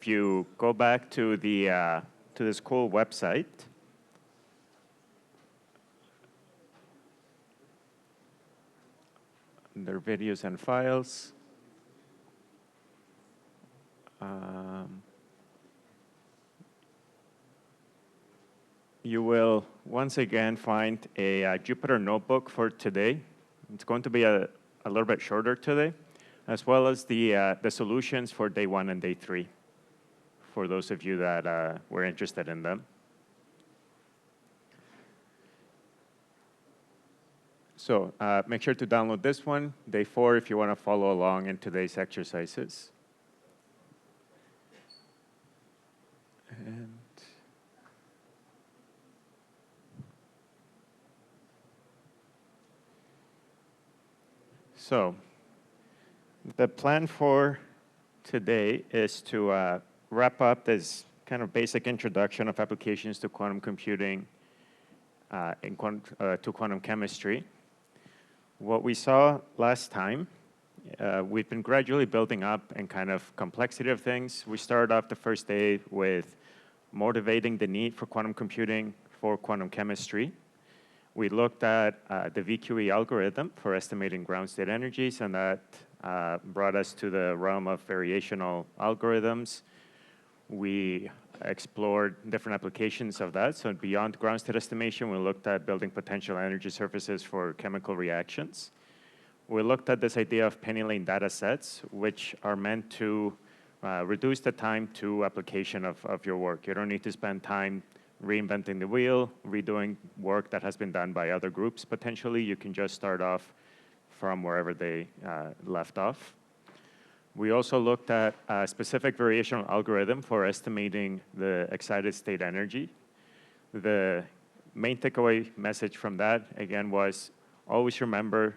if you go back to the school website, under videos and files, you will once again find a Jupyter notebook for today. It's going to be a little bit shorter today, as well as the solutions for day 1 and day 3, for those of you that were interested in them. So make sure to download this one, day 4, if you want to follow along in today's exercises. And so the plan for today is to wrap up this kind of basic introduction of applications to quantum computing to quantum chemistry. What we saw last time, we've been gradually building up in kind of complexity of things. We started off the first day with motivating the need for quantum computing for quantum chemistry. We looked at the VQE algorithm for estimating ground state energies, and that brought us to the realm of variational algorithms. We explored different applications of that. So beyond ground state estimation, we looked at building potential energy surfaces for chemical reactions. We looked at this idea of penny lane data sets, which are meant to reduce the time to application of your work. You don't need to spend time reinventing the wheel, redoing work that has been done by other groups potentially. You can just start off from wherever they left off. We also looked at a specific variational algorithm for estimating the excited state energy. The main takeaway message from that, again, was always remember,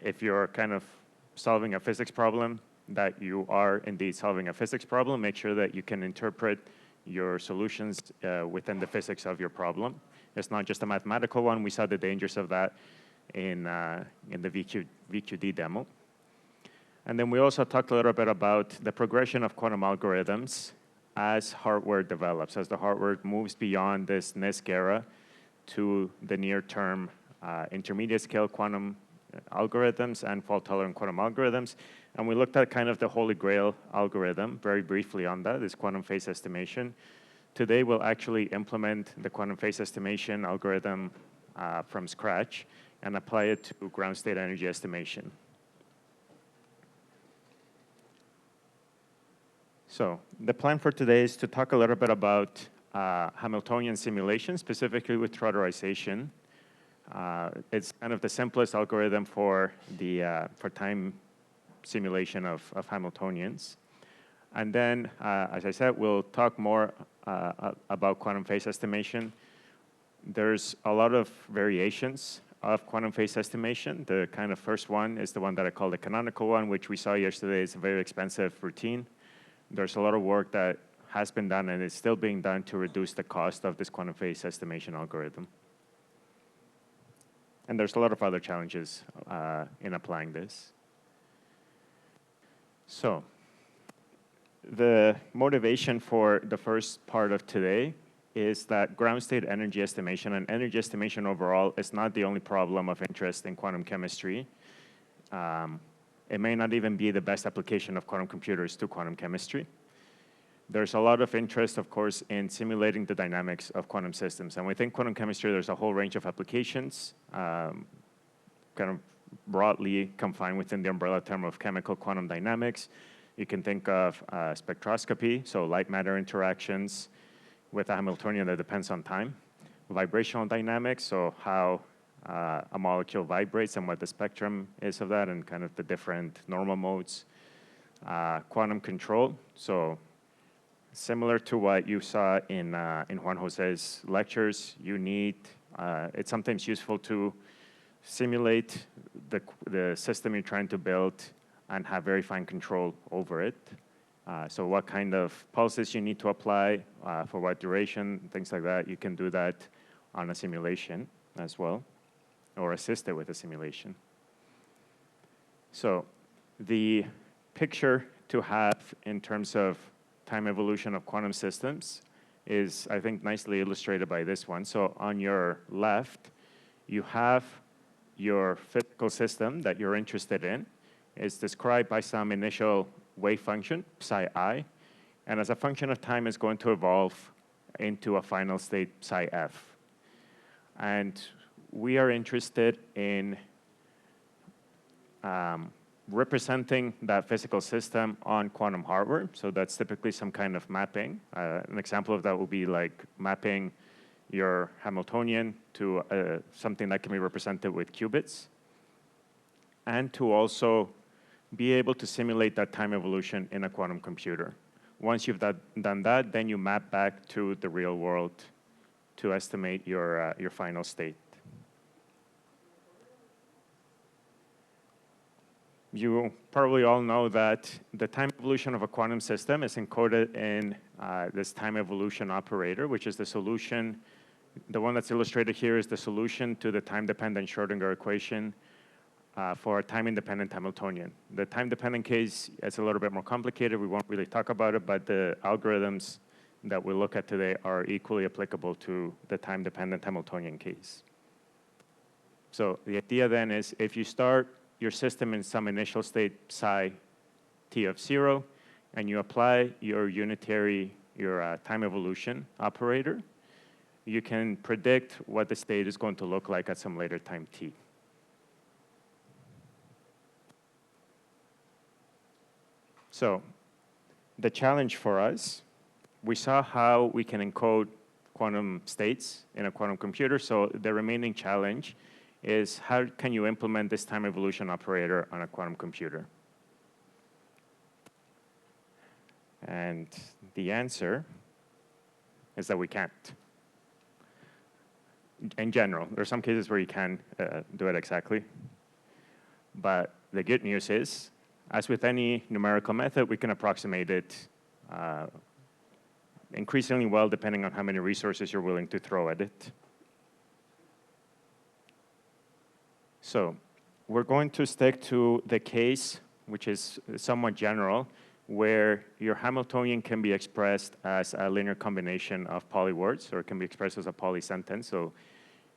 if you're kind of solving a physics problem, that you are indeed solving a physics problem. Make sure that you can interpret your solutions within the physics of your problem. It's not just a mathematical one. We saw the dangers of that in the VQD demo. And then we also talked a little bit about the progression of quantum algorithms as hardware develops, as the hardware moves beyond this NISQ era to the near-term intermediate scale quantum algorithms and fault-tolerant quantum algorithms. And we looked at kind of the holy grail algorithm very briefly on that, is quantum phase estimation. Today, we'll actually implement the quantum phase estimation algorithm from scratch and apply it to ground state energy estimation. So the plan for today is to talk a little bit about Hamiltonian simulation, specifically with trotterization. It's kind of the simplest algorithm for time simulation of Hamiltonians. And then, as I said, we'll talk more about quantum phase estimation. There's a lot of variations of quantum phase estimation. The kind of first one is the one that I call the canonical one, which we saw yesterday. It's a very expensive routine. There's a lot of work that has been done and is still being done to reduce the cost of this quantum phase estimation algorithm. And there's a lot of other challenges in applying this. So the motivation for the first part of today is that ground state energy estimation and energy estimation overall is not the only problem of interest in quantum chemistry. It may not even be the best application of quantum computers to quantum chemistry. There's a lot of interest, of course, in simulating the dynamics of quantum systems. And within quantum chemistry, there's a whole range of applications, kind of broadly confined within the umbrella term of chemical quantum dynamics. You can think of spectroscopy, so light-matter interactions with a Hamiltonian that depends on time. Vibrational dynamics, so how a molecule vibrates and what the spectrum is of that and kind of the different normal modes. Quantum control, so similar to what you saw in Juan Jose's lectures, you need, it's sometimes useful to simulate the system you're trying to build and have very fine control over it. So what kind of pulses you need to apply, for what duration, things like that, you can do that on a simulation as well, or assist it with a simulation. So the picture to have in terms of time evolution of quantum systems is, I think, nicely illustrated by this one. So on your left, you have your physical system that you're interested in. It's described by some initial wave function, psi I, and as a function of time, it's going to evolve into a final state, psi f. And we are interested in representing that physical system on quantum hardware. So that's typically some kind of mapping. An example of that would be like mapping your Hamiltonian to something that can be represented with qubits, and to also be able to simulate that time evolution in a quantum computer. Once you've done that, then you map back to the real world to estimate your final state. You probably all know that the time evolution of a quantum system is encoded in this time evolution operator, which is the solution. The one that's illustrated here is the solution to the time-dependent Schrodinger equation for a time-independent Hamiltonian. The time-dependent case is a little bit more complicated. We won't really talk about it, but the algorithms that we look at today are equally applicable to the time-dependent Hamiltonian case. So the idea then is if you start your system in some initial state psi t of 0, and you apply your time evolution operator, you can predict what the state is going to look like at some later time t. So the challenge for us, we saw how we can encode quantum states in a quantum computer. So the remaining challenge is how can you implement this time evolution operator on a quantum computer? And the answer is that we can't. In general, there are some cases where you can do it exactly. But the good news is, as with any numerical method, we can approximate it increasingly well depending on how many resources you're willing to throw at it. So we're going to stick to the case, which is somewhat general, where your Hamiltonian can be expressed as a linear combination of polywords, or it can be expressed as a polysentence. So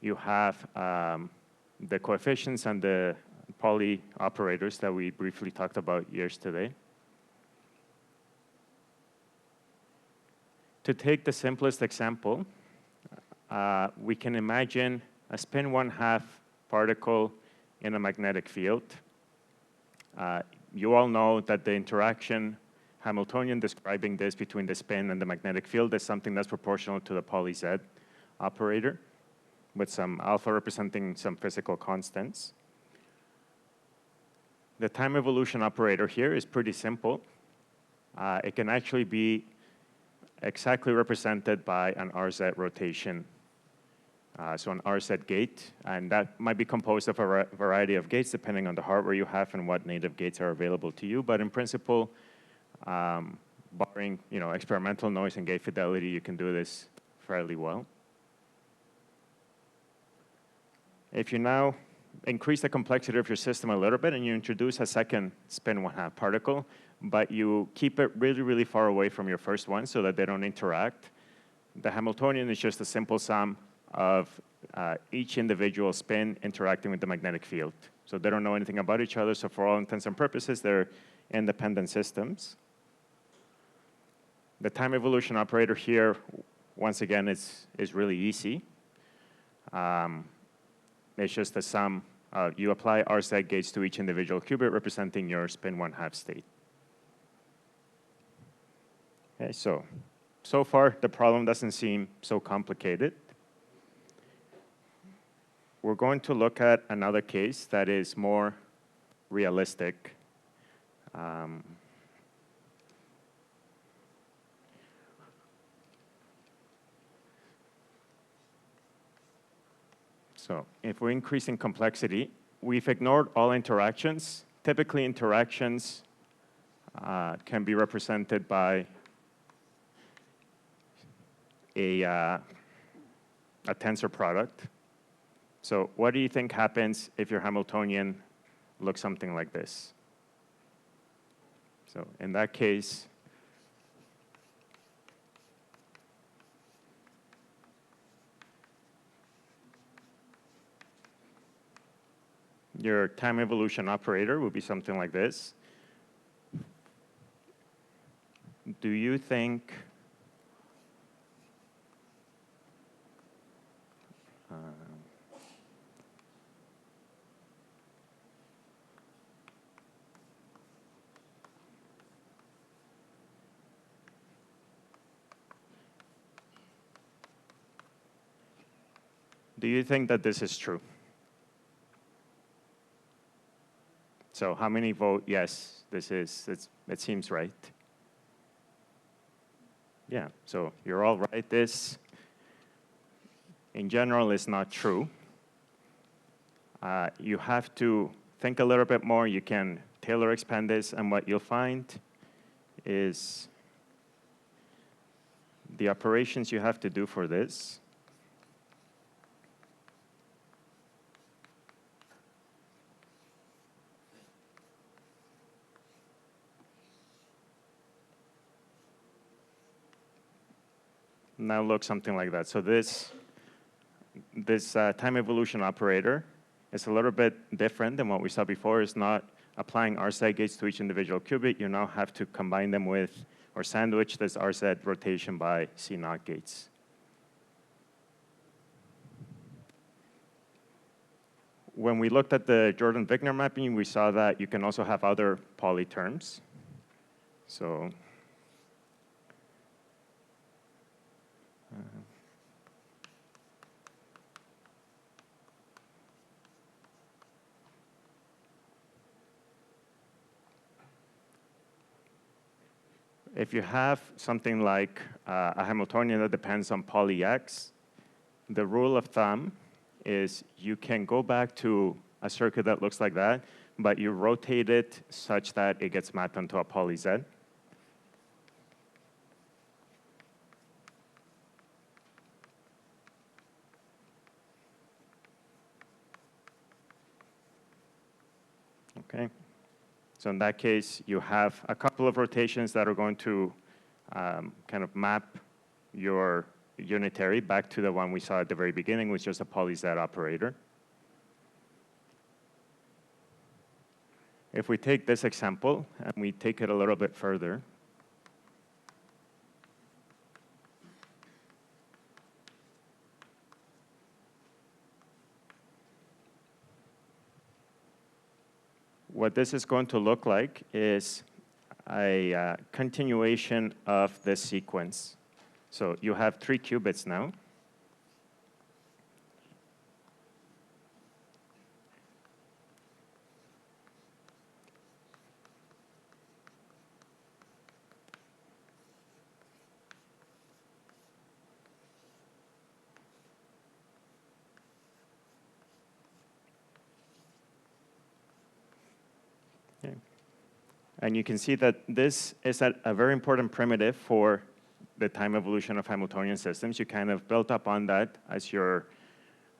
you have the coefficients and the poly operators that we briefly talked about yesterday. To take the simplest example, we can imagine a spin 1/2 particle in a magnetic field. You all know that the interaction Hamiltonian describing this between the spin and the magnetic field is something that's proportional to the poly Z operator, with some alpha representing some physical constants. The time evolution operator here is pretty simple. It can actually be exactly represented by an RZ rotation. So an RZ gate, and that might be composed of a variety of gates depending on the hardware you have and what native gates are available to you. But in principle, barring experimental noise and gate fidelity, you can do this fairly well. If you now increase the complexity of your system a little bit and you introduce a second spin 1/2 particle, but you keep it really, really far away from your first one so that they don't interact, the Hamiltonian is just a simple sum of each individual spin interacting with the magnetic field. So they don't know anything about each other, so for all intents and purposes, they're independent systems. The time evolution operator here, once again, is really easy. It's just a sum. You apply RZ gates to each individual qubit representing your spin 1/2 state. Okay, so far, the problem doesn't seem so complicated. We're going to look at another case that is more realistic. So if we're increasing complexity, we've ignored all interactions. Typically, interactions can be represented by a tensor product. So what do you think happens if your Hamiltonian looks something like this? So in that case, Your time evolution operator would be something like this. Do you think that this is true? So how many vote yes, it seems right? Yeah, so you're all right. This, in general, is not true. You have to think a little bit more. You can tailor expand this, and what you'll find is the operations you have to do for this now look something like that. So this time evolution operator is a little bit different than what we saw before. It's not applying RZ gates to each individual qubit. You now have to combine them with, or sandwich this RZ rotation by C0 gates. When we looked at the Jordan-Wigner mapping, we saw that you can also have other poly terms. So if you have something like a Hamiltonian that depends on poly X, the rule of thumb is you can go back to a circuit that looks like that, but you rotate it such that it gets mapped onto a poly Z. Okay. So in that case, you have a couple of rotations that are going to kind of map your unitary back to the one we saw at the very beginning, which was a poly Z operator. If we take this example and we take it a little bit further, what this is going to look like is a continuation of this sequence. So you have 3 qubits now. Okay. And you can see that this is a very important primitive for the time evolution of Hamiltonian systems. You kind of built up on that as your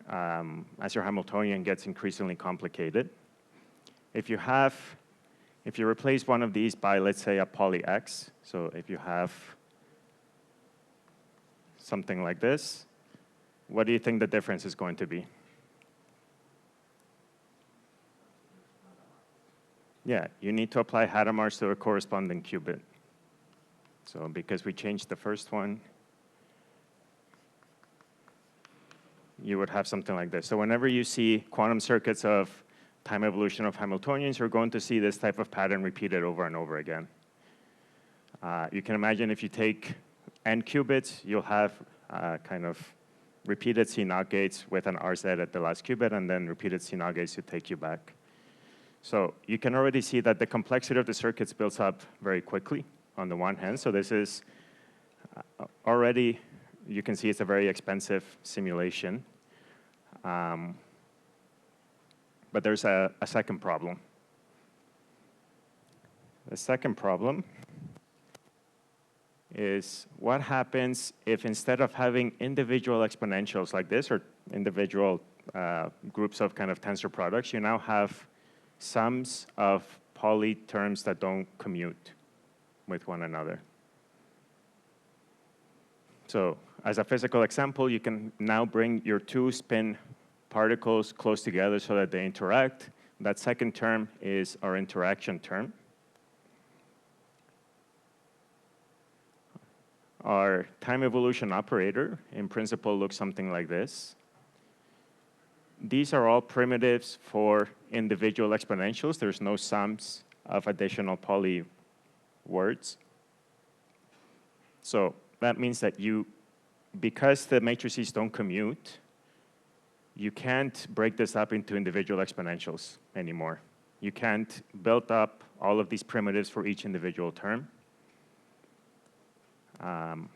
Hamiltonian gets increasingly complicated. If you replace one of these by, let's say, a poly X, so if you have something like this, what do you think the difference is going to be? Yeah, you need to apply Hadamard's to a corresponding qubit. So because we changed the first one, you would have something like this. So whenever you see quantum circuits of time evolution of Hamiltonians, you're going to see this type of pattern repeated over and over again. You can imagine if you take n qubits, you'll have kind of repeated C0 gates with an RZ at the last qubit, and then repeated C0 gates to take you back. So you can already see that the complexity of the circuits builds up very quickly on the one hand. So this is already, you can see it's a very expensive simulation. But there's a second problem. The second problem is what happens if instead of having individual exponentials like this, or individual groups of kind of tensor products, you now have sums of poly terms that don't commute with one another. So as a physical example, you can now bring your 2 spin particles close together so that they interact. that second term is our interaction term. Our time evolution operator, in principle, looks something like this. These are all primitives for individual exponentials. There's no sums of additional poly words. So that means that because the matrices don't commute, you can't break this up into individual exponentials anymore. You can't build up all of these primitives for each individual term. And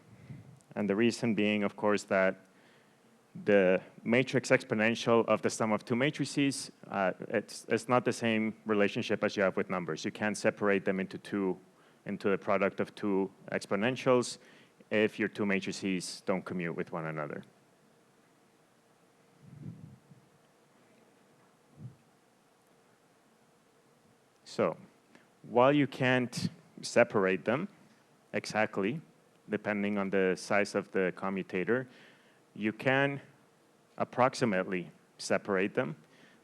the reason being, of course, that the matrix exponential of the sum of two matrices, it's not the same relationship as you have with numbers. You can't separate them into the product of two exponentials if your two matrices don't commute with one another. So while you can't separate them exactly, depending on the size of the commutator, you can approximately separate them.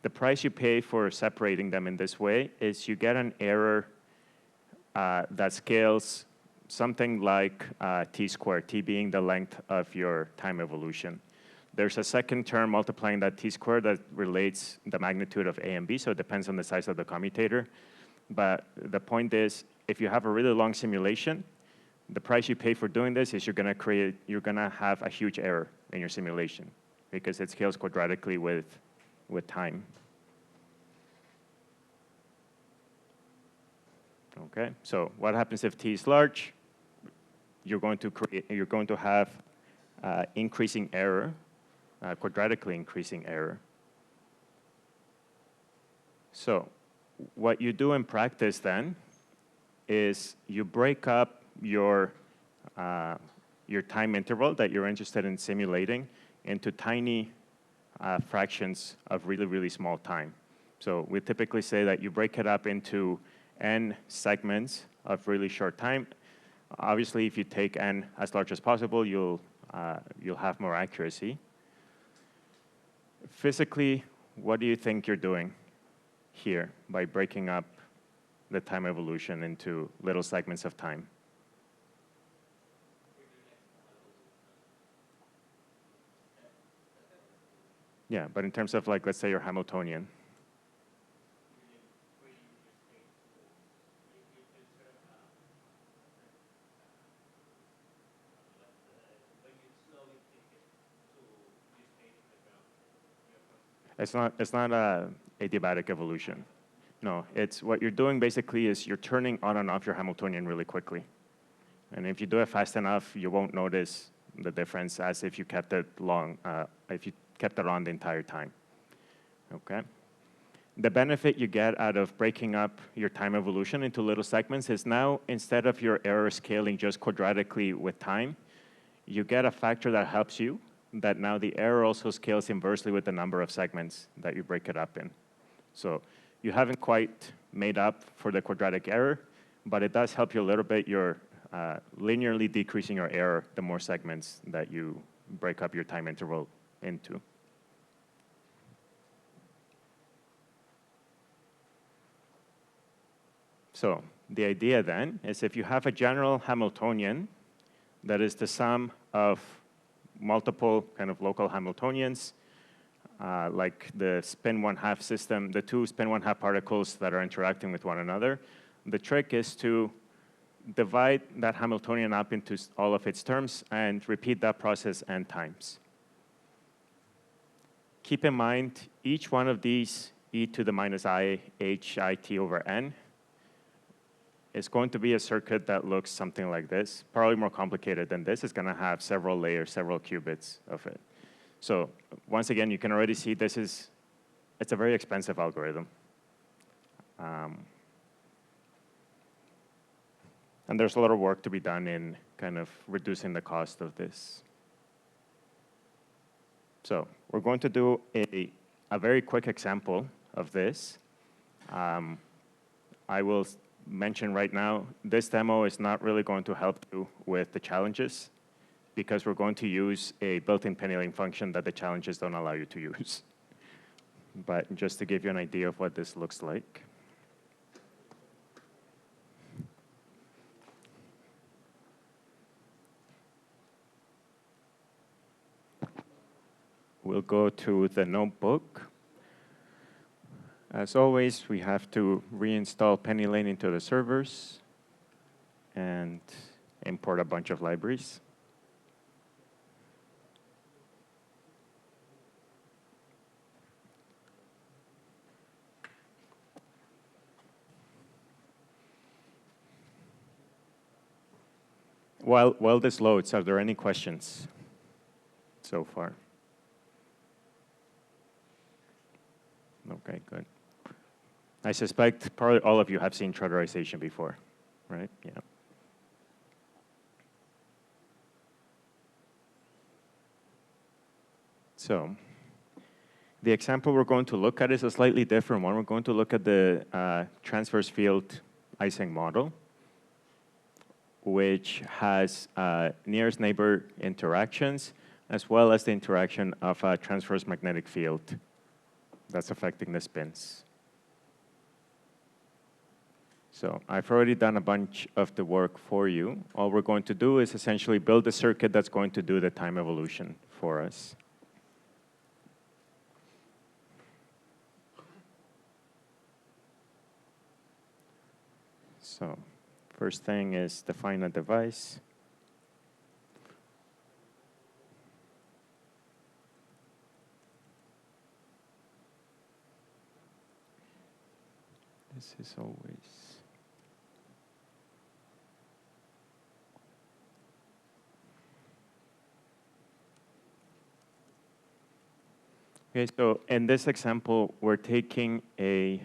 The price you pay for separating them in this way is you get an error that scales something like t squared, t being the length of your time evolution. There's a second term multiplying that t squared that relates the magnitude of a and b, so it depends on the size of the commutator. But the point is, if you have a really long simulation, the price you pay for doing this is you're gonna have a huge error in your simulation because it scales quadratically with time. Okay, so what happens if t is large? You're going to have increasing error, quadratically increasing error. So what you do in practice then is you break up your time interval that you're interested in simulating into tiny fractions of really, really small time. So we typically say that you break it up into n segments of really short time. Obviously, if you take n as large as possible, you'll have more accuracy. Physically, what do you think you're doing here by breaking up the time evolution into little segments of time? Yeah, but in terms of, like, let's say you're Hamiltonian. It's not a adiabatic evolution. No, it's what you're doing basically is you're turning on and off your Hamiltonian really quickly. And if you do it fast enough, you won't notice the difference as if you kept it long, if you kept it on the entire time. Okay? The benefit you get out of breaking up your time evolution into little segments is now, instead of your error scaling just quadratically with time, you get a factor that helps you, that now the error also scales inversely with the number of segments that you break it up in. So you haven't quite made up for the quadratic error, but it does help you a little bit. You're linearly decreasing your error the more segments that you break up your time interval into. So the idea then is if you have a general Hamiltonian that is the sum of multiple kind of local Hamiltonians, like the spin 1/2 system, the two spin 1/2 particles that are interacting with one another, the trick is to divide that Hamiltonian up into all of its terms and repeat that process n times. Keep in mind, each one of these e to the minus I h I t over n is going to be a circuit that looks something like this, probably more complicated than this. It's going to have several layers, several qubits of it. So once again, you can already see it's a very expensive algorithm. And there's a lot of work to be done in kind of reducing the cost of this. So we're going to do a very quick example of this. I will mention right now, this demo is not really going to help you with the challenges because we're going to use a built-in pennyling function that the challenges don't allow you to use. but just to give you an idea of what this looks like. We'll go to the notebook. As always, we have to reinstall PennyLane into the servers and import a bunch of libraries. While this loads, are there any questions so far? Okay, good. I suspect probably all of you have seen trudderization before, right? Yeah. So the example we're going to look at is a slightly different one. We're going to look at the transverse field Ising model, which has nearest neighbor interactions, as well as the interaction of a transverse magnetic field that's affecting the spins. So I've already done a bunch of the work for you. All we're going to do is essentially build a circuit that's going to do the time evolution for us. So first thing is define a device. This is always okay. So in this example, we're taking a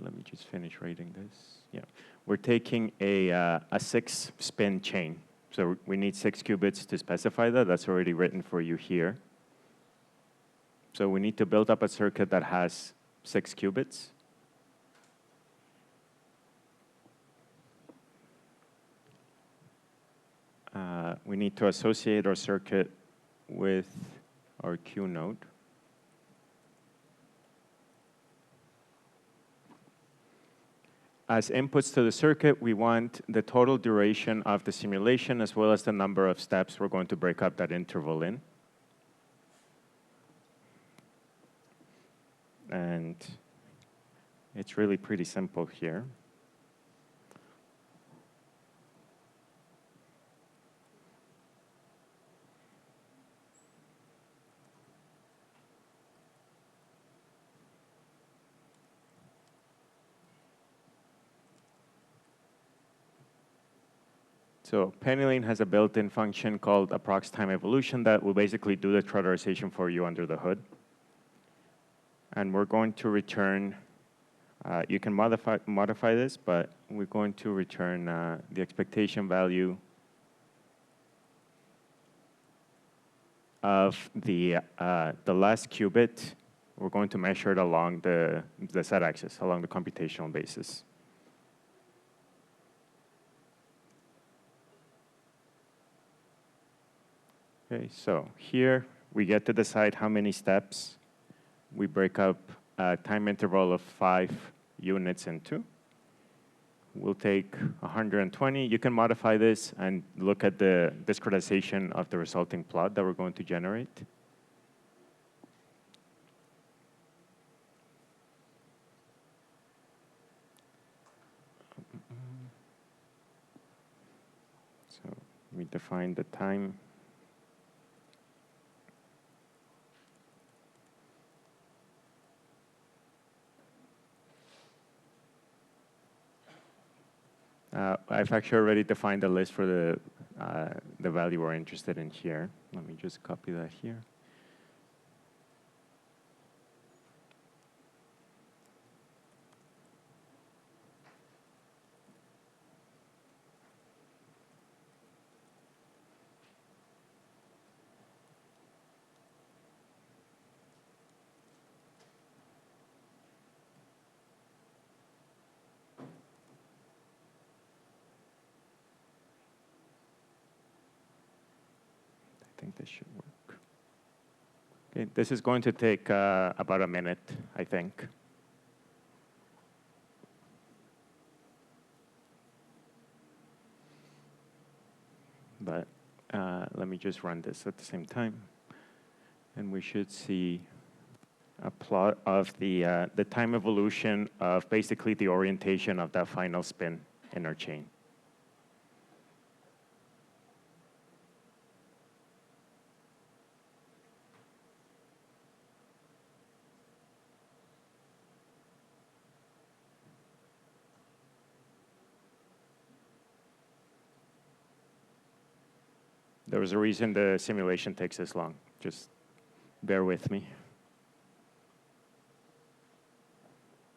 let me just finish writing this. Yeah, we're taking a 6-spin chain. So we need 6 qubits to specify that. That's already written for you here. So we need to build up a circuit that has 6 qubits. We need to associate our circuit with our Q node. As inputs to the circuit, we want the total duration of the simulation as well as the number of steps we're going to break up that interval in. And it's really pretty simple here. So PennyLane has a built-in function called approx time evolution that will basically do the trudderization for you under the hood. And we're going to return, you can modify this, but we're going to return the expectation value of the last qubit. We're going to measure it along the z-axis, along the computational basis. Okay, so here we get to decide how many steps we break up a time interval of 5 units into. We'll take 120. You can modify this and look at the discretization of the resulting plot that we're going to generate. So we define the time. I've actually already defined the list for the value we're interested in here. Let me just copy that here. I think this should work. Okay, this is going to take about a minute, I think. But let me just run this at the same time. And we should see a plot of the time evolution of basically the orientation of that final spin in our chain. There was a reason the simulation takes this long. Just bear with me.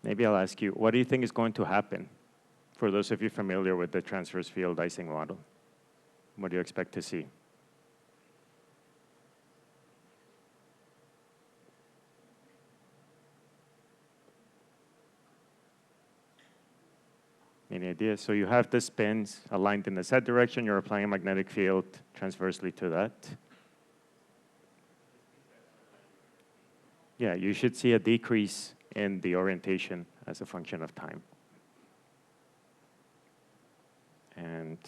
Maybe I'll ask you, what do you think is going to happen? For those of you familiar with the transverse field Ising model, what do you expect to see? Any ideas? So you have the spins aligned in the z direction. You're applying a magnetic field transversely to that. Yeah, you should see a decrease in the orientation as a function of time. And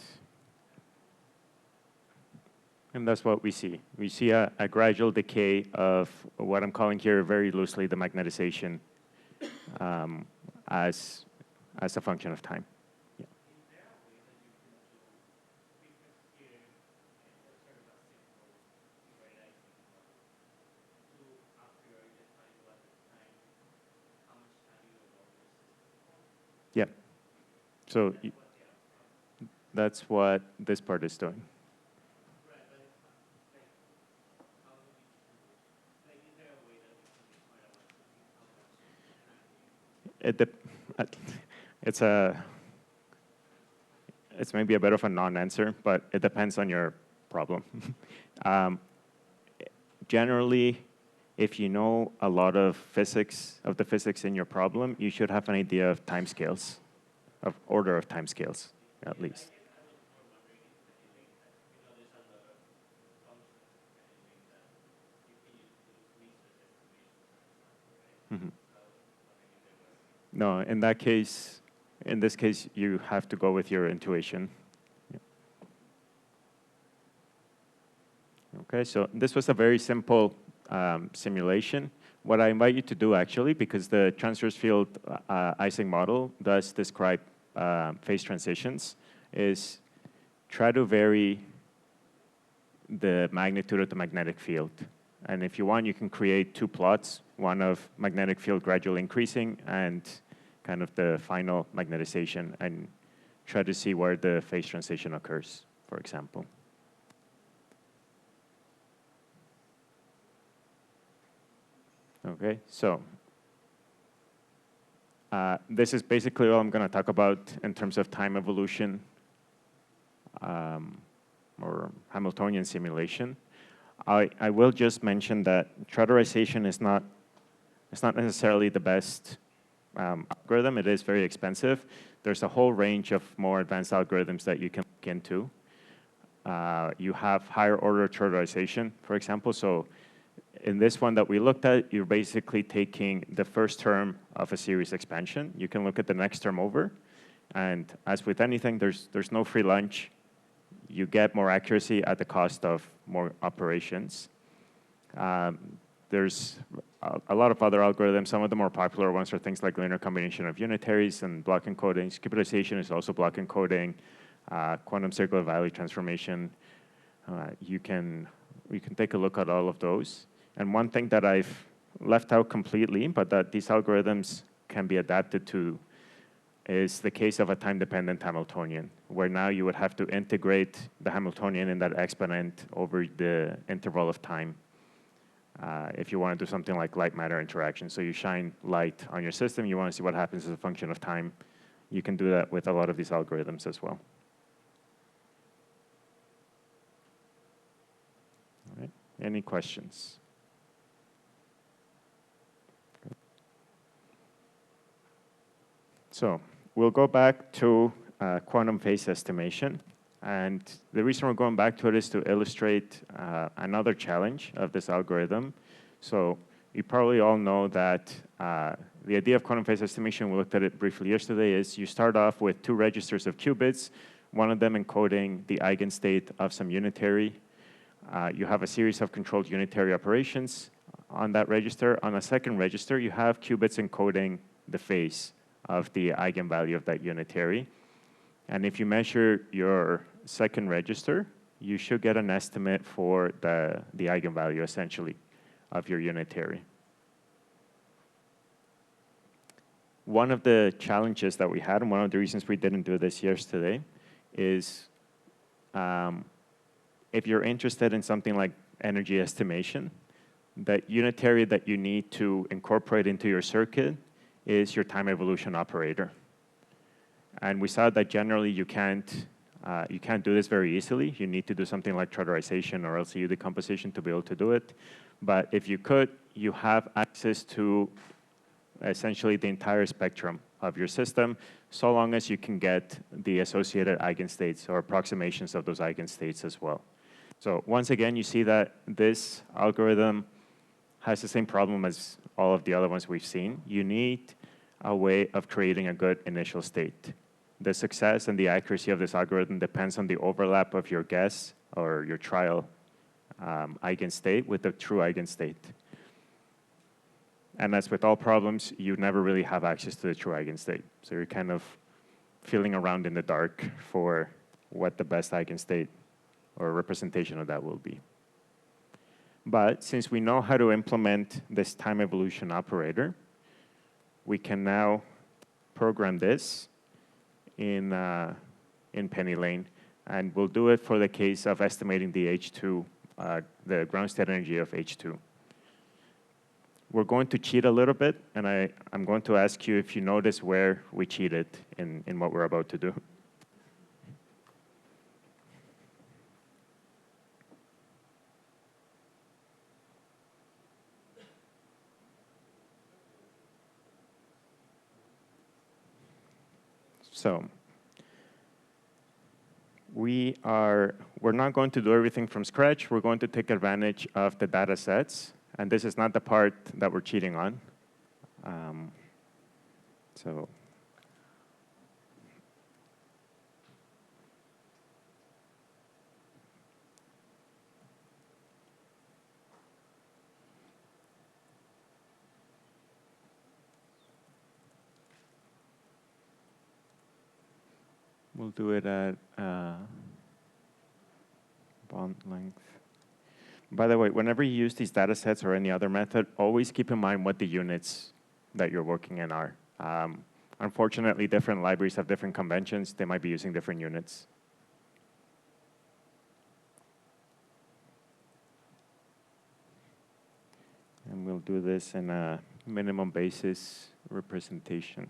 that's what we see. We see a gradual decay of what I'm calling here very loosely the magnetization as a function of time. Yeah. Yeah. So that's what this part is doing. It's maybe a bit of a non-answer, but it depends on your problem. Generally, if you know a lot of the physics in your problem, you should have an idea of timescales, of order of timescales, at least. Mm-hmm. No, in this case, you have to go with your intuition. Yeah. Okay, so this was a very simple simulation. What I invite you to do, actually, because the transverse field Ising model does describe phase transitions, is try to vary the magnitude of the magnetic field. And if you want, you can create two plots, one of magnetic field gradually increasing and kind of the final magnetization, and try to see where the phase transition occurs, for example. Okay, so this is basically all I'm going to talk about in terms of time evolution or Hamiltonian simulation. I will just mention that trauterization is not necessarily the best algorithm. It is very expensive. There's a whole range of more advanced algorithms that you can look into. You have higher order trauterization, for example. So in this one that we looked at, you're basically taking the first term of a series expansion. You can look at the next term over. And as with anything, there's no free lunch. You get more accuracy at the cost of more operations. There's a lot of other algorithms. Some of the more popular ones are things like linear combination of unitaries and block encoding. Skipperization is also block encoding. Quantum circular Weyl transformation. You can take a look at all of those. And one thing that I've left out completely, but that these algorithms can be adapted to, is the case of a time-dependent Hamiltonian, where now you would have to integrate the Hamiltonian in that exponent over the interval of time if you want to do something like light-matter interaction. So you shine light on your system, you want to see what happens as a function of time. You can do that with a lot of these algorithms as well. All right. Any questions? So we'll go back to quantum phase estimation. And the reason we're going back to it is to illustrate another challenge of this algorithm. So you probably all know that the idea of quantum phase estimation, we looked at it briefly yesterday, is you start off with 2 registers of qubits, one of them encoding the eigenstate of some unitary. You have a series of controlled unitary operations on that register. On a second register, you have qubits encoding the phase of the eigenvalue of that unitary. And if you measure your second register, you should get an estimate for the eigenvalue, essentially, of your unitary. One of the challenges that we had, and one of the reasons we didn't do this yesterday, is if you're interested in something like energy estimation, the unitary that you need to incorporate into your circuit is your time evolution operator. And we saw that generally you can't do this very easily. You need to do something like characterization or LCU decomposition to be able to do it. But if you could, you have access to essentially the entire spectrum of your system, so long as you can get the associated eigenstates or approximations of those eigenstates as well. So once again, you see that this algorithm has the same problem as all of the other ones we've seen. You need a way of creating a good initial state. The success and the accuracy of this algorithm depends on the overlap of your guess or your trial eigenstate with the true eigenstate. And as with all problems, you never really have access to the true eigenstate. So you're kind of feeling around in the dark for what the best eigenstate or representation of that will be. But since we know how to implement this time evolution operator, we can now program this in Penny Lane, and we'll do it for the case of estimating the H2, the ground state energy of H2. We're going to cheat a little bit, and I'm going to ask you if you notice where we cheated in what we're about to do. So we're not going to do everything from scratch. We're going to take advantage of the data sets. And this is not the part that we're cheating on. So we'll do it at bond length. By the way, whenever you use these data sets or any other method, always keep in mind what the units that you're working in are. Unfortunately, different libraries have different conventions. They might be using different units. And we'll do this in a minimum basis representation.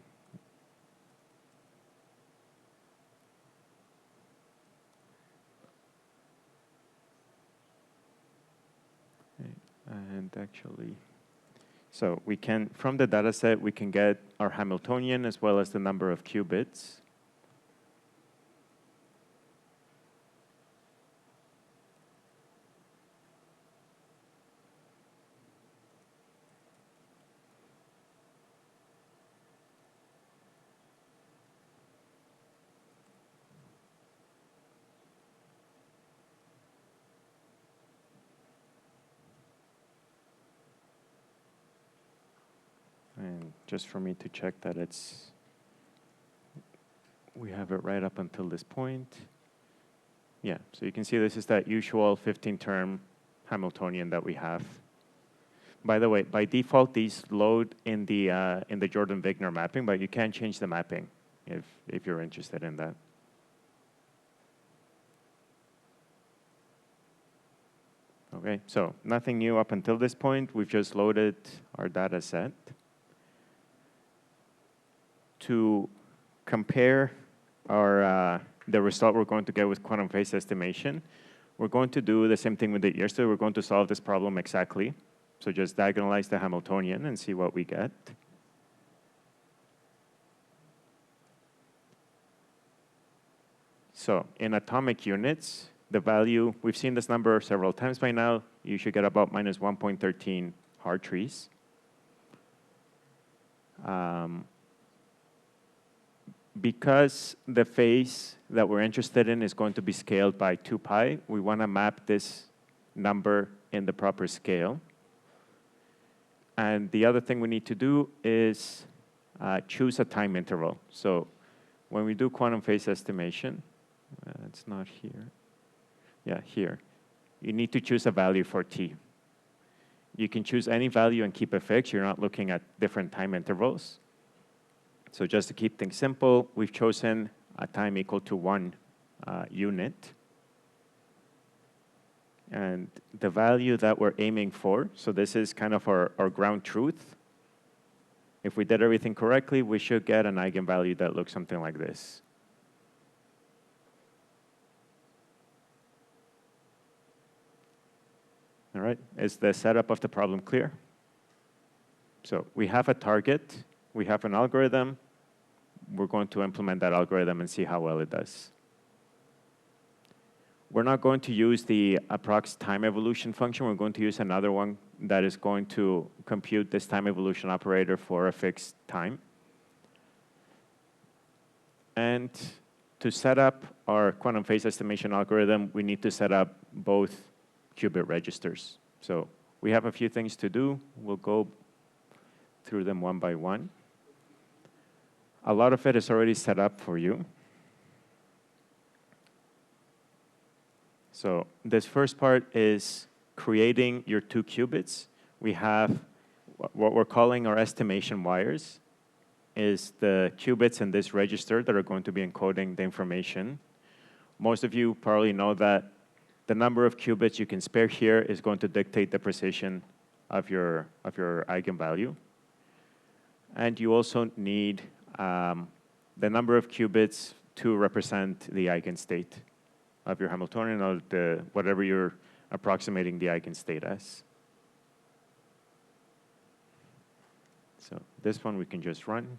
And actually, so we can, from the data set, we can get our Hamiltonian as well as the number of qubits. And just for me to check that we have it right up until this point. Yeah, so you can see this is that usual 15-term Hamiltonian that we have. By the way, by default, these load in the Jordan-Wigner mapping, but you can change the mapping if you're interested in that. Okay, so nothing new up until this point. We've just loaded our data set. To compare the result we're going to get with quantum phase estimation, we're going to do the same thing we did yesterday. We're going to solve this problem exactly. So just diagonalize the Hamiltonian and see what we get. So in atomic units, the value, we've seen this number several times by now. You should get about minus 1.13 hard trees. Because the phase that we're interested in is going to be scaled by 2 pi, we want to map this number in the proper scale. And the other thing we need to do is choose a time interval. So when we do quantum phase estimation, it's not here. Yeah, here. You need to choose a value for t. You can choose any value and keep it fixed. You're not looking at different time intervals. So just to keep things simple, we've chosen a time equal to 1 unit. And the value that we're aiming for, so this is kind of our ground truth. If we did everything correctly, we should get an eigenvalue that looks something like this. All right, is the setup of the problem clear? So we have a target, we have an algorithm, we're going to implement that algorithm and see how well it does. We're not going to use the approx time evolution function, we're going to use another one that is going to compute this time evolution operator for a fixed time. And to set up our quantum phase estimation algorithm, we need to set up both qubit registers. So we have a few things to do. We'll go through them one by one. A lot of it is already set up for you. So this first part is creating your 2 qubits. We have what we're calling our estimation wires, is the qubits in this register that are going to be encoding the information. Most of you probably know that the number of qubits you can spare here is going to dictate the precision of your eigenvalue. And you also need the number of qubits to represent the eigenstate of your Hamiltonian or whatever you're approximating the eigenstate as. So this one we can just run.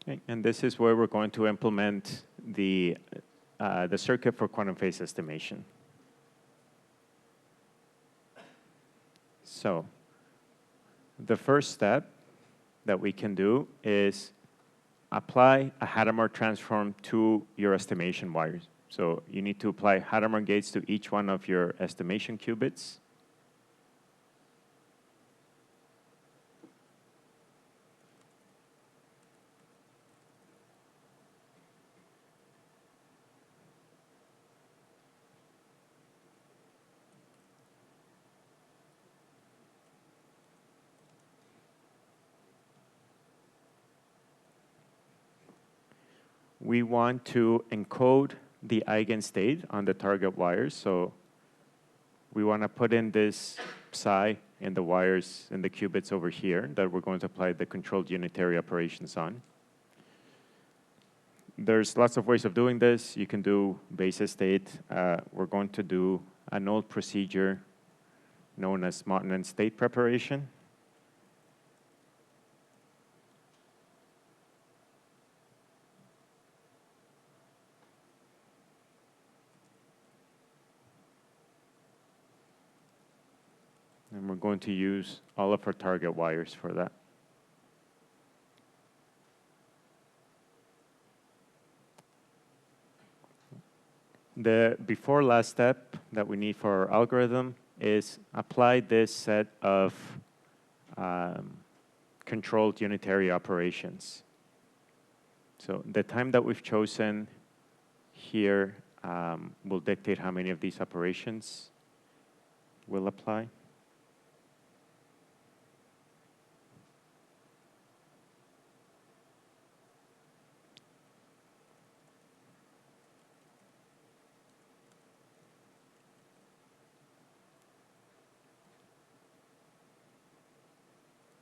Okay, and this is where we're going to implement the circuit for quantum phase estimation. So the first step that we can do is apply a Hadamard transform to your estimation wires. So you need to apply Hadamard gates to each one of your estimation qubits. We want to encode the eigenstate on the target wires. So we want to put in this psi in the wires, in the qubits over here, that we're going to apply the controlled unitary operations on. There's lots of ways of doing this. You can do basis state. We're going to do an old procedure known as Montanen state preparation. And we're going to use all of our target wires for that. The before last step that we need for our algorithm is apply this set of controlled unitary operations. So the time that we've chosen here will dictate how many of these operations will apply.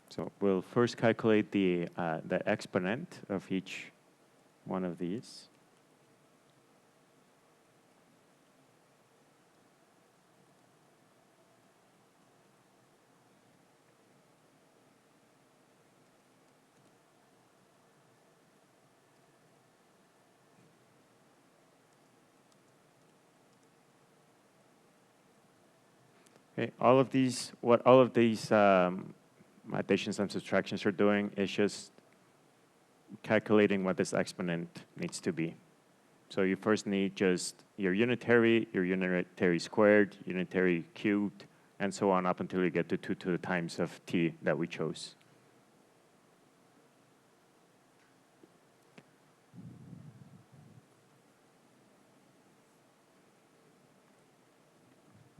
So we'll first calculate the exponent of each one of these. Okay, what all of these additions and subtractions are doing is just calculating what this exponent needs to be. So you first need just your unitary squared, unitary cubed, and so on up until you get to 2 to the times of t that we chose.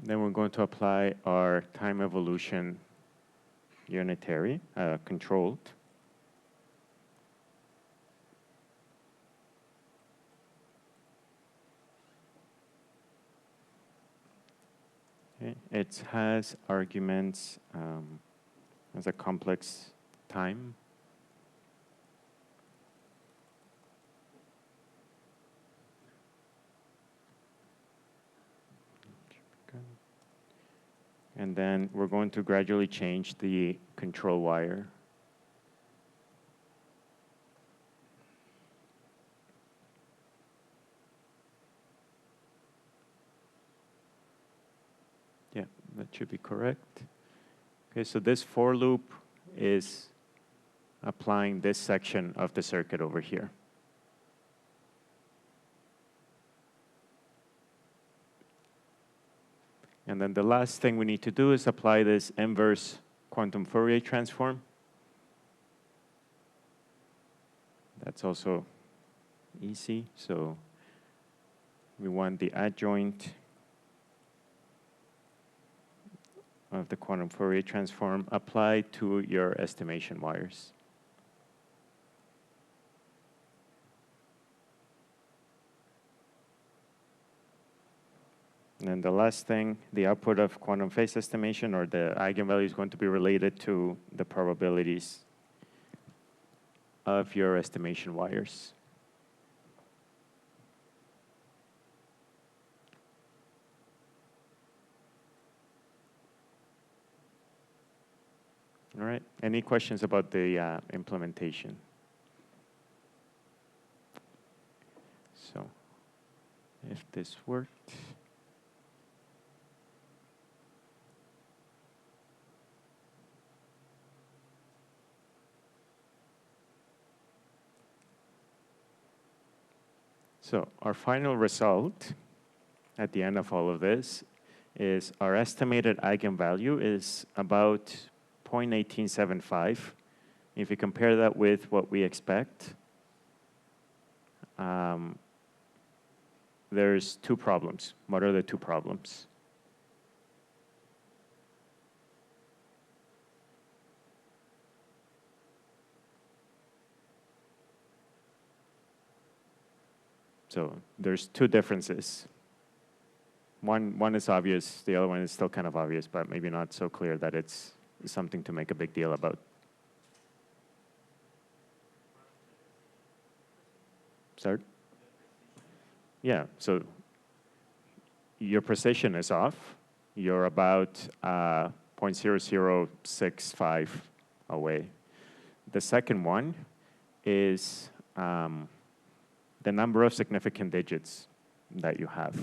Then we're going to apply our time evolution unitary, controlled. Okay. It has arguments as a complex time. And then we're going to gradually change the control wire. Yeah, that should be correct. Okay, so this for loop is applying this section of the circuit over here. And then the last thing we need to do is apply this inverse quantum Fourier transform. That's also easy. So we want the adjoint of the quantum Fourier transform applied to your estimation wires. And then the last thing, the output of quantum phase estimation, or the eigenvalue, is going to be related to the probabilities of your estimation wires. All right, any questions about the implementation? So, if this worked. So our final result at the end of all of this is our estimated eigenvalue is about 0.1875. If you compare that with what we expect, there's two problems. What are the two problems? So there's two differences. One is obvious, the other one is still kind of obvious, but maybe not so clear that it's something to make a big deal about. Start? Yeah, so your precision is off. You're about 0.0065 away. The second one is the number of significant digits that you have.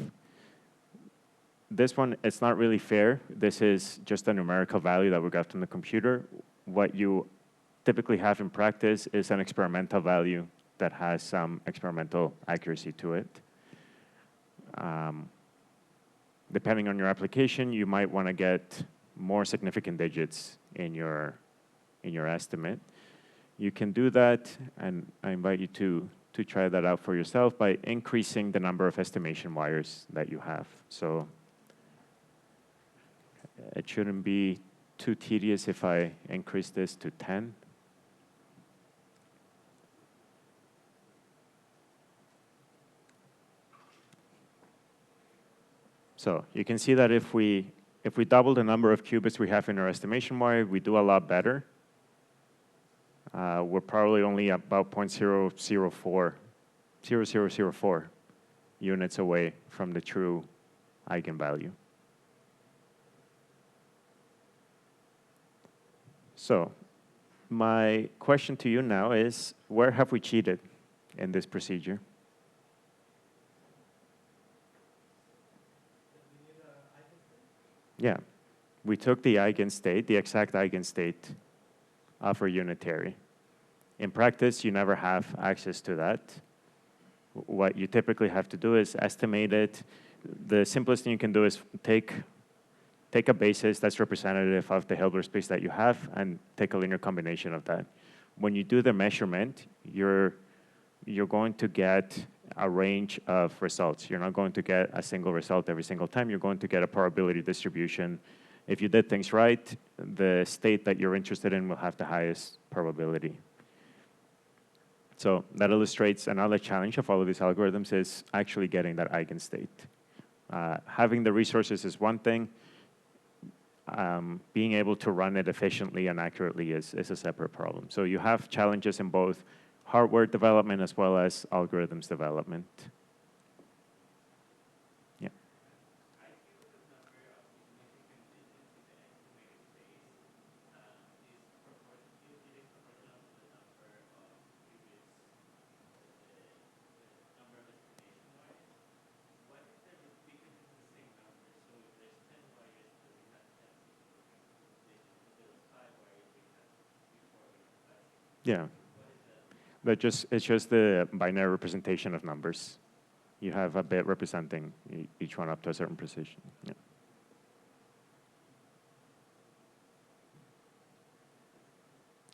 This one, it's not really fair. This is just a numerical value that we got from the computer. What you typically have in practice is an experimental value that has some experimental accuracy to it. Depending on your application, you might want to get more significant digits in your estimate. You can do that, and I invite you to try that out for yourself by increasing the number of estimation wires that you have. So it shouldn't be too tedious if I increase this to 10. So you can see that if we double the number of qubits we have in our estimation wire, we do a lot better. We're probably only about 0.0004 units away from the true eigenvalue. So my question to you now is, where have we cheated in this procedure? Yeah. we took the eigenstate, the exact eigenstate of our unitary. In practice, you never have access to that. What you typically have to do is estimate it. The simplest thing you can do is take a basis that's representative of the Hilbert space that you have and take a linear combination of that. When you do the measurement, you're going to get a range of results. You're not going to get a single result every single time. You're going to get a probability distribution. If you did things right, the state that you're interested in will have the highest probability. So that illustrates another challenge of all of these algorithms is actually getting that eigenstate. Having the resources is one thing. Being able to run it efficiently and accurately is a separate problem. So you have challenges in both hardware development as well as algorithms development. Yeah. Yeah. It's just the binary representation of numbers. You have a bit representing each one up to a certain precision. Yeah.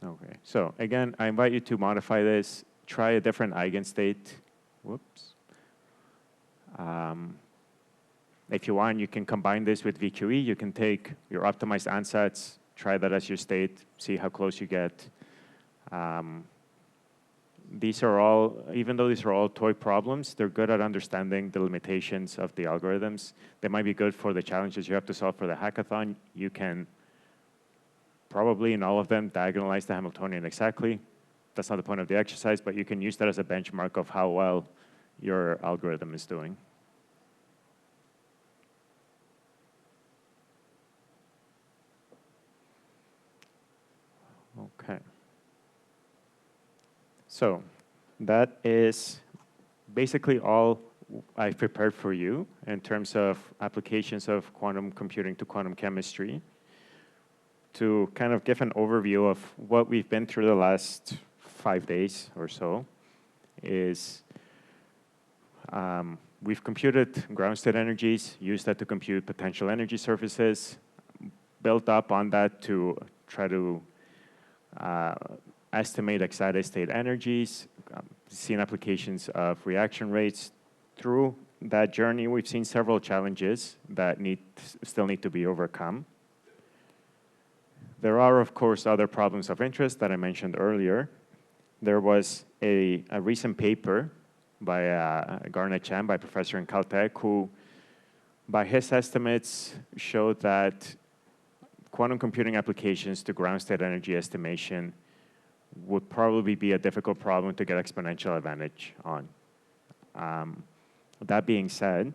Okay, so again, I invite you to modify this. Try a different eigenstate. Whoops. If you want, you can combine this with VQE. You can take your optimized ansatz, try that as your state, see how close you get. These are all, even though these are all toy problems, they're good at understanding the limitations of the algorithms. They might be good for the challenges you have to solve for the hackathon. You can probably in all of them diagonalize the Hamiltonian exactly. That's not the point of the exercise, but you can use that as a benchmark of how well your algorithm is doing. Okay. So that is basically all I've prepared for you in terms of applications of quantum computing to quantum chemistry. To kind of give an overview of what we've been through the last 5 days or so is we've computed ground state energies, used that to compute potential energy surfaces, built up on that to try to estimate excited state energies, seen applications of reaction rates. Through that journey, we've seen several challenges that still need to be overcome. There are, of course, other problems of interest that I mentioned earlier. There was a recent paper by Garnet Chan, by a professor in Caltech, who, by his estimates, showed that quantum computing applications to ground state energy estimation would probably be a difficult problem to get exponential advantage on. That being said,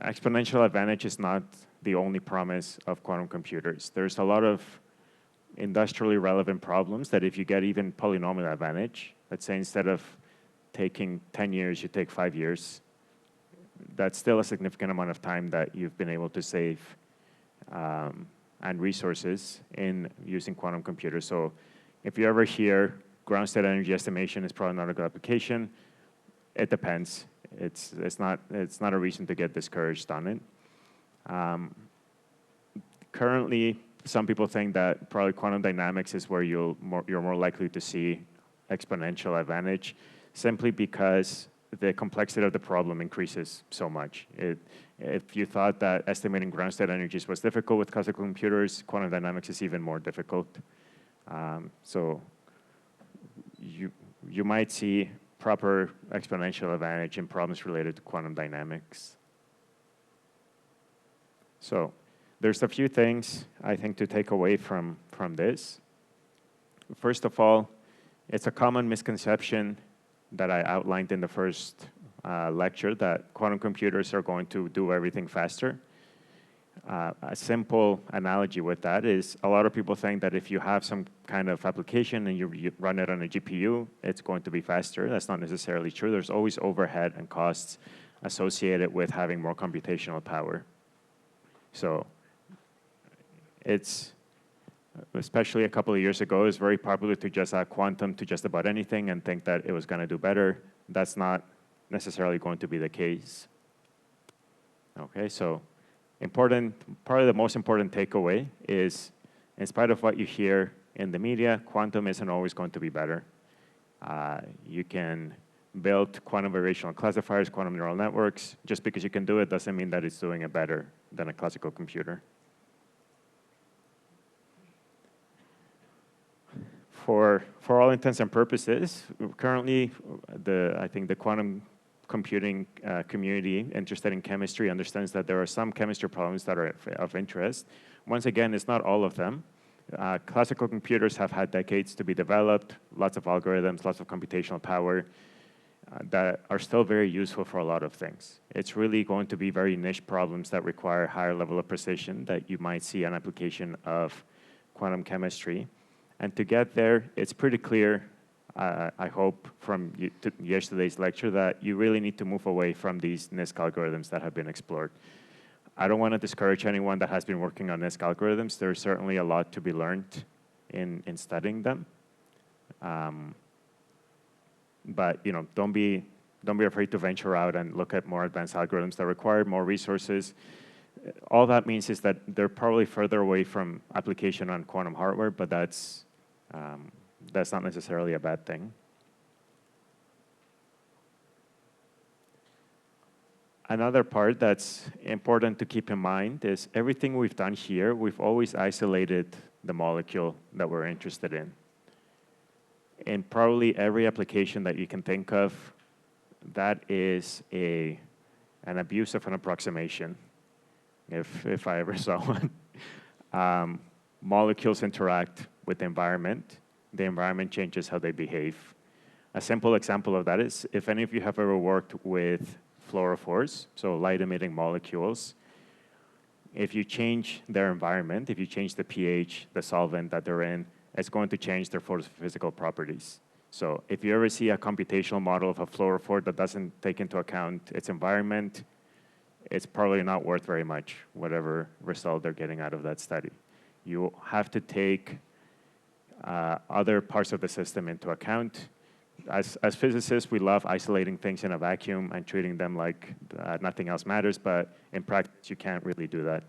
exponential advantage is not the only promise of quantum computers. There's a lot of industrially relevant problems that if you get even polynomial advantage, let's say instead of taking 10 years, you take 5 years, that's still a significant amount of time that you've been able to save and resources in using quantum computers. So if you ever hear ground state energy estimation is probably not a good application, it depends. It's not a reason to get discouraged on it. Currently, some people think that probably quantum dynamics is where you're more likely to see exponential advantage, simply because the complexity of the problem increases so much. If you thought that estimating ground state energies was difficult with classical computers, quantum dynamics is even more difficult. So you might see proper exponential advantage in problems related to quantum dynamics. So there's a few things I think to take away from this. First of all, it's a common misconception that I outlined in the first lecture that quantum computers are going to do everything faster. A simple analogy with that is a lot of people think that if you have some kind of application and you run it on a GPU, it's going to be faster. That's not necessarily true. There's always overhead and costs associated with having more computational power. So It's, especially a couple of years ago, it's very popular to just add quantum to just about anything and think that it was going to do better. That's not necessarily going to be the case. Okay, so probably the most important takeaway is, in spite of what you hear in the media, quantum isn't always going to be better. You can build quantum variational classifiers, quantum neural networks. Just because you can do it doesn't mean that it's doing it better than a classical computer. For all intents and purposes, currently, I think the quantum computing community interested in chemistry understands that there are some chemistry problems that are of interest. Once again, it's not all of them. Classical computers have had decades to be developed, lots of algorithms, lots of computational power that are still very useful for a lot of things. It's really going to be very niche problems that require higher level of precision that you might see an application of quantum chemistry. And to get there, it's pretty clear, I hope, from yesterday's lecture, that you really need to move away from these NISQ algorithms that have been explored. I don't want to discourage anyone that has been working on NISQ algorithms. There's certainly a lot to be learned in studying them. But don't be afraid to venture out and look at more advanced algorithms that require more resources. All that means is that they're probably further away from application on quantum hardware, but that's not necessarily a bad thing. Another part that's important to keep in mind is everything we've done here, we've always isolated the molecule that we're interested in. In probably every application that you can think of, that is an abuse of an approximation, if I ever saw one. Molecules interact with the environment changes how they behave. A simple example of that is, if any of you have ever worked with fluorophores, so light-emitting molecules, if you change their environment, if you change the pH, the solvent that they're in, it's going to change their photophysical properties. So if you ever see a computational model of a fluorophore that doesn't take into account its environment, it's probably not worth very much, whatever result they're getting out of that study. You have to take other parts of the system into account. As physicists, we love isolating things in a vacuum and treating them like nothing else matters, but in practice, you can't really do that.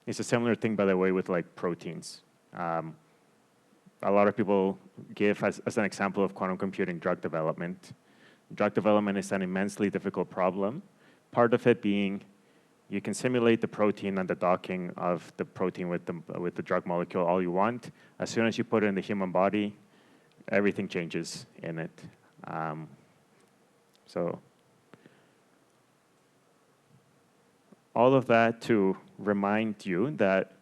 It's a similar thing, by the way, with like proteins. A lot of people give as an example of quantum computing drug development. Drug development is an immensely difficult problem. Part of it being you can simulate the protein and the docking of the protein with the drug molecule all you want. As soon as you put it in the human body, everything changes in it. So all of that to remind you that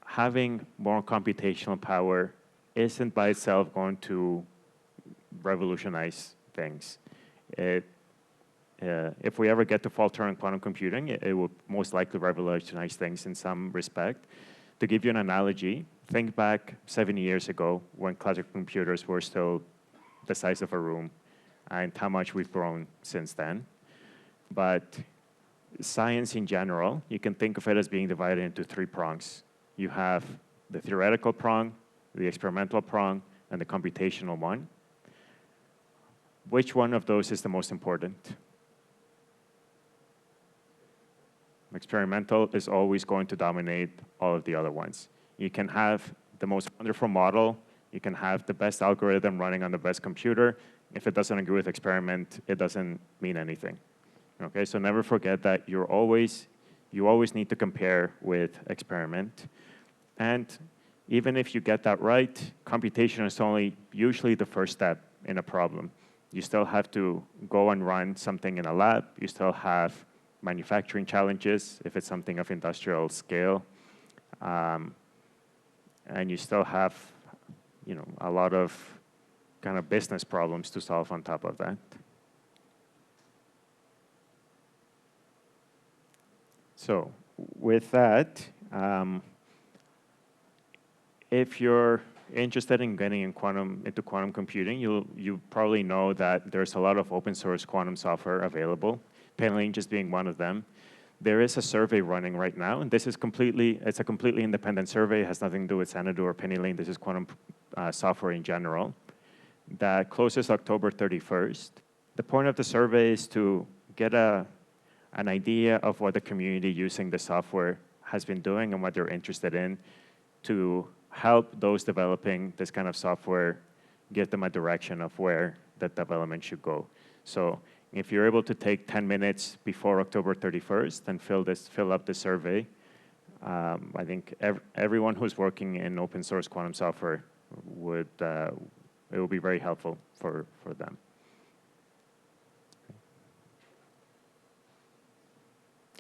having more computational power isn't by itself going to revolutionize things. If we ever get to fault-tolerant quantum computing, it will most likely revolutionize things in some respect. To give you an analogy, think back 70 years ago when classical computers were still the size of a room and how much we've grown since then. But science in general, you can think of it as being divided into three prongs. You have the theoretical prong, the experimental prong, and the computational one. Which one of those is the most important? Experimental is always going to dominate all of the other ones. You can have the most wonderful model, you can have the best algorithm running on the best computer. If it doesn't agree with experiment, it doesn't mean anything. Okay, so never forget that you always need to compare with experiment. And even if you get that right, computation is only usually the first step in a problem. You still have to go and run something in a lab. You still have manufacturing challenges if it's something of industrial scale. And you still have a lot of kind of business problems to solve on top of that. So with that, if you're interested in getting into quantum computing, you probably know that there's a lot of open source quantum software available, Penlane just being one of them. there is a survey running right now, and it's a completely independent survey. It has nothing to do with Xanadu or Penny Lane. This is quantum software in general. That closes October 31st. The point of the survey is to get an idea of what the community using the software has been doing and what they're interested in, to help those developing this kind of software, give them a direction of where the development should go. So if you're able to take 10 minutes before October 31st and fill up the survey, I think everyone who's working in open source quantum software it will be very helpful for them.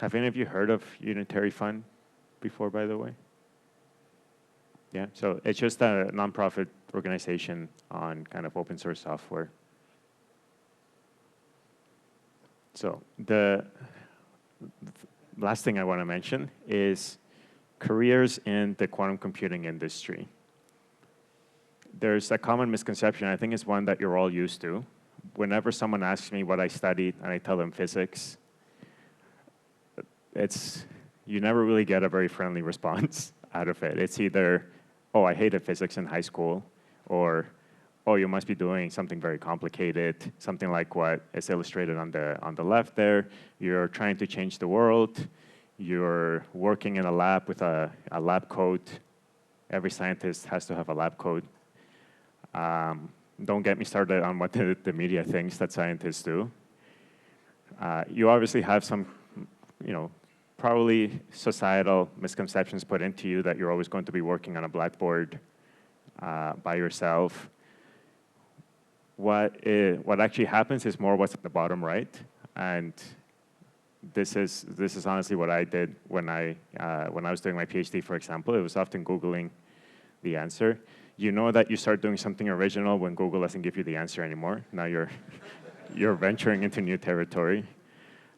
Have any of you heard of Unitary Fund before, by the way? Yeah, so it's just a nonprofit organization on kind of open source software. So the last thing I want to mention is careers in the quantum computing industry. There's a common misconception, I think it's one that you're all used to. Whenever someone asks me what I studied and I tell them physics, you never really get a very friendly response out of it. It's either, oh, I hated physics in high school, or, oh, you must be doing something very complicated, something like what is illustrated on the left there. You're trying to change the world. You're working in a lab with a lab coat. Every scientist has to have a lab coat. Don't get me started on what the media thinks that scientists do. You obviously have some, probably societal misconceptions put into you that you're always going to be working on a blackboard by yourself. What actually happens is more what's at the bottom right, and this is honestly what I did when I was doing my PhD, for example. It was often Googling the answer. You know that you start doing something original when Google doesn't give you the answer anymore. Now you're venturing into new territory.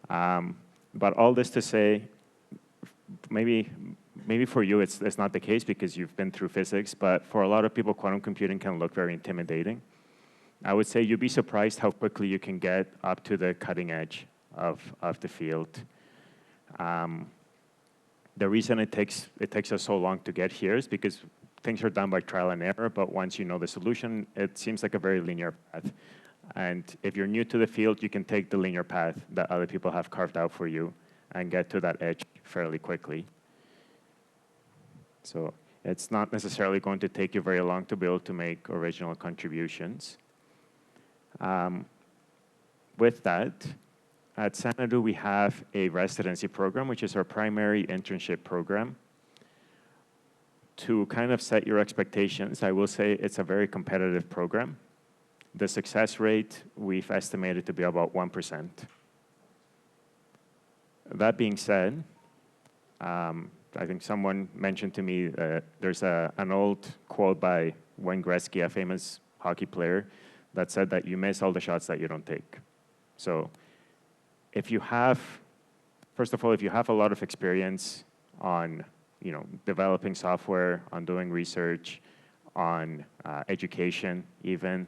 But all this to say, maybe for you it's not the case because you've been through physics, but for a lot of people, quantum computing can look very intimidating. I would say you'd be surprised how quickly you can get up to the cutting edge of the field. The reason it takes us so long to get here is because things are done by trial and error, but once you know the solution, it seems like a very linear path. And if you're new to the field, you can take the linear path that other people have carved out for you and get to that edge fairly quickly. So it's not necessarily going to take you very long to be able to make original contributions. With that, at Xanadu, we have a residency program, which is our primary internship program. To kind of set your expectations, I will say it's a very competitive program. The success rate, we've estimated to be about 1%. That being said, I think someone mentioned to me that there's an old quote by Wayne Gretzky, a famous hockey player, that said that you miss all the shots that you don't take. So first of all, if you have a lot of experience on developing software, on doing research, on education even,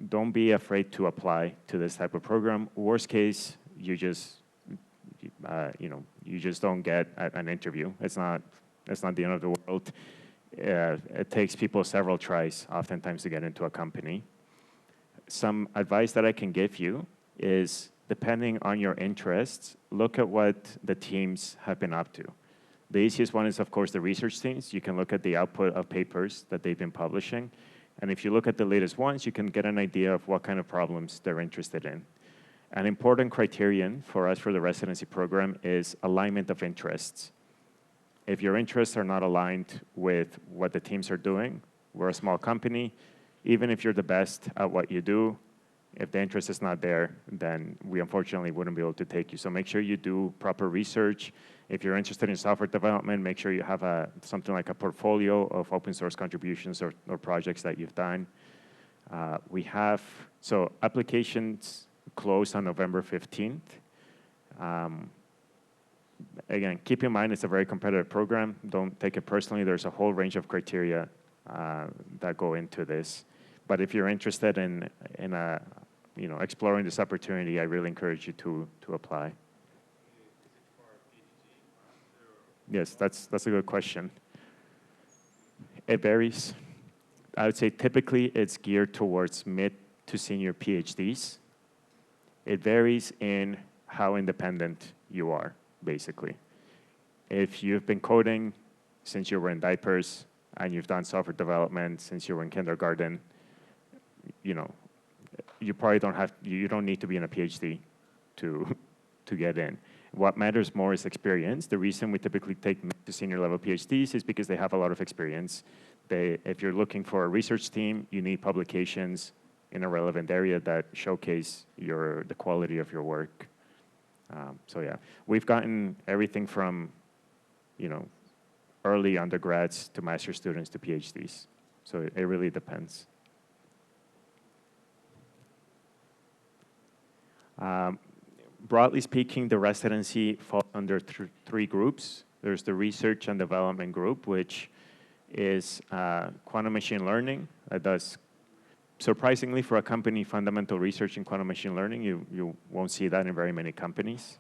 don't be afraid to apply to this type of program. Worst case, you just don't get an interview. It's not the end of the world. It takes people several tries, oftentimes, to get into a company. Some advice that I can give you is, depending on your interests, look at what the teams have been up to. The easiest one is, of course, the research teams. You can look at the output of papers that they've been publishing. And if you look at the latest ones, you can get an idea of what kind of problems they're interested in. An important criterion for us for the residency program is alignment of interests. If your interests are not aligned with what the teams are doing, we're a small company. Even if you're the best at what you do, if the interest is not there, then we unfortunately wouldn't be able to take you. So make sure you do proper research. If you're interested in software development, make sure you have something like a portfolio of open source contributions or projects that you've done. So applications close on November 15th. Again, keep in mind it's a very competitive program. Don't take it personally. There's a whole range of criteria that go into this. But if you're interested in exploring this opportunity, I really encourage you to apply. Is it for Yes, that's a good question. It varies. I would say typically it's geared towards mid to senior PhDs. It varies in how independent you are, basically. If you've been coding since you were in diapers and you've done software development since you were in kindergarten, you probably you don't need to be in a PhD to get in. What matters more is experience. The reason we typically take mid to senior level PhDs is because they have a lot of experience. If you're looking for a research team, you need publications in a relevant area that showcase the quality of your work. So yeah, we've gotten everything from, early undergrads to master students to PhDs. So it really depends. Broadly speaking, the residency falls under three groups. There's the research and development group, which is quantum machine learning. That does, surprisingly for a company, fundamental research in quantum machine learning. You won't see that in very many companies.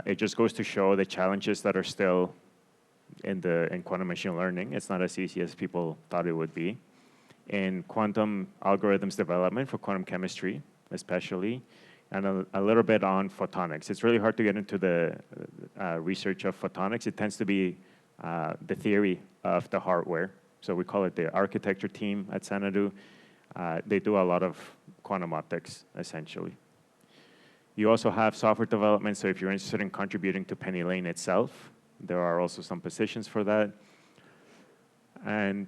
It just goes to show the challenges that are still in quantum machine learning. It's not as easy as people thought it would be. In quantum algorithms development for quantum chemistry, especially, and a little bit on photonics. It's really hard to get into the research of photonics. It tends to be the theory of the hardware. So we call it the architecture team at Xanadu. They do a lot of quantum optics, essentially. You also have software development, so if you're interested in contributing to Penny Lane itself, there are also some positions for that. And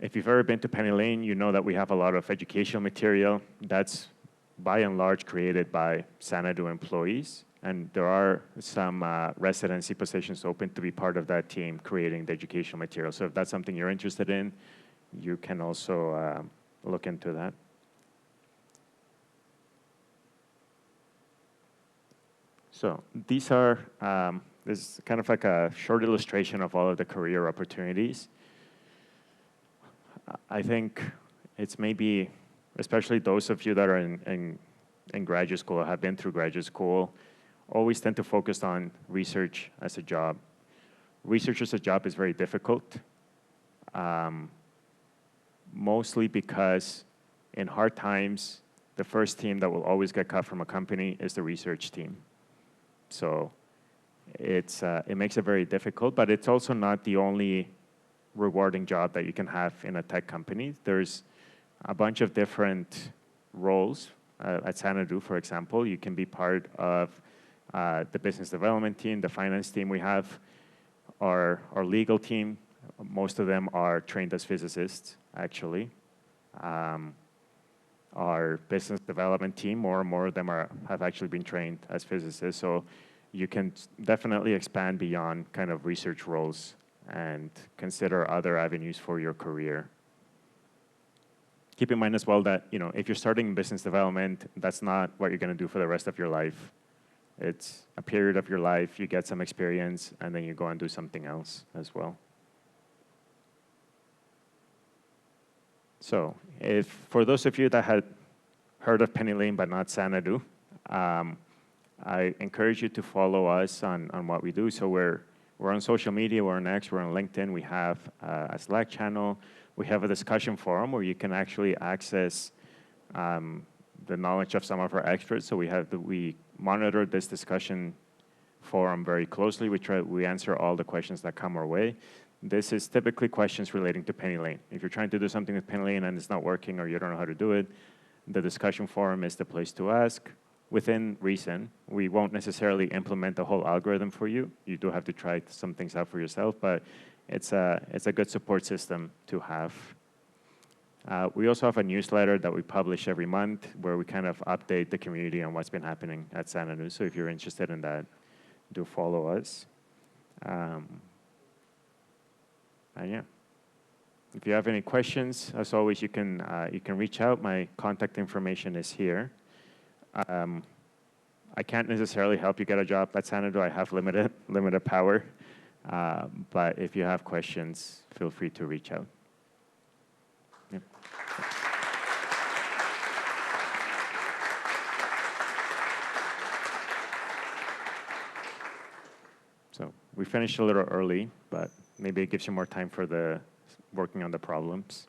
if you've ever been to Penny Lane, you know that we have a lot of educational material that's by and large created by Xanadu employees. And there are some residency positions open to be part of that team creating the educational material. So if that's something you're interested in, you can also look into that. So these are, this is kind of like a short illustration of all of the career opportunities. I think it's maybe, especially those of you that are in graduate school or have been through graduate school, always tend to focus on research as a job. Research as a job is very difficult, mostly because in hard times, the first team that will always get cut from a company is the research team. So it makes it very difficult, but it's also not the only rewarding job that you can have in a tech company. There's a bunch of different roles. At Xanadu, for example, you can be part of the business development team, the finance team we have, our legal team. Most of them are trained as physicists, actually. Our business development team, more and more of them have actually been trained as physicists. So you can definitely expand beyond kind of research roles and consider other avenues for your career. Keep in mind as well that if you're starting in business development, that's not what you're going to do for the rest of your life. It's a period of your life, you get some experience, and then you go and do something else as well. So for those of you that had heard of Penny Lane but not Xanadu, I encourage you to follow us on what we do. So we're on social media, we're on X, we're on LinkedIn, we have a Slack channel, we have a discussion forum where you can actually access the knowledge of some of our experts. So we monitor this discussion forum very closely. We answer all the questions that come our way. This is typically questions relating to Penny Lane. If you're trying to do something with Penny Lane and it's not working or you don't know how to do it, the discussion forum is the place to ask. Within reason, we won't necessarily implement the whole algorithm for you. You do have to try some things out for yourself, but it's a good support system to have. We also have a newsletter that we publish every month where we kind of update the community on what's been happening at Xanadu. So if you're interested in that, do follow us. Yeah. If you have any questions, as always, you can reach out. My contact information is here. I can't necessarily help you get a job at Xanadu. I have limited power. But if you have questions, feel free to reach out. Yeah. We finished a little early, but maybe it gives you more time for the working on the problems.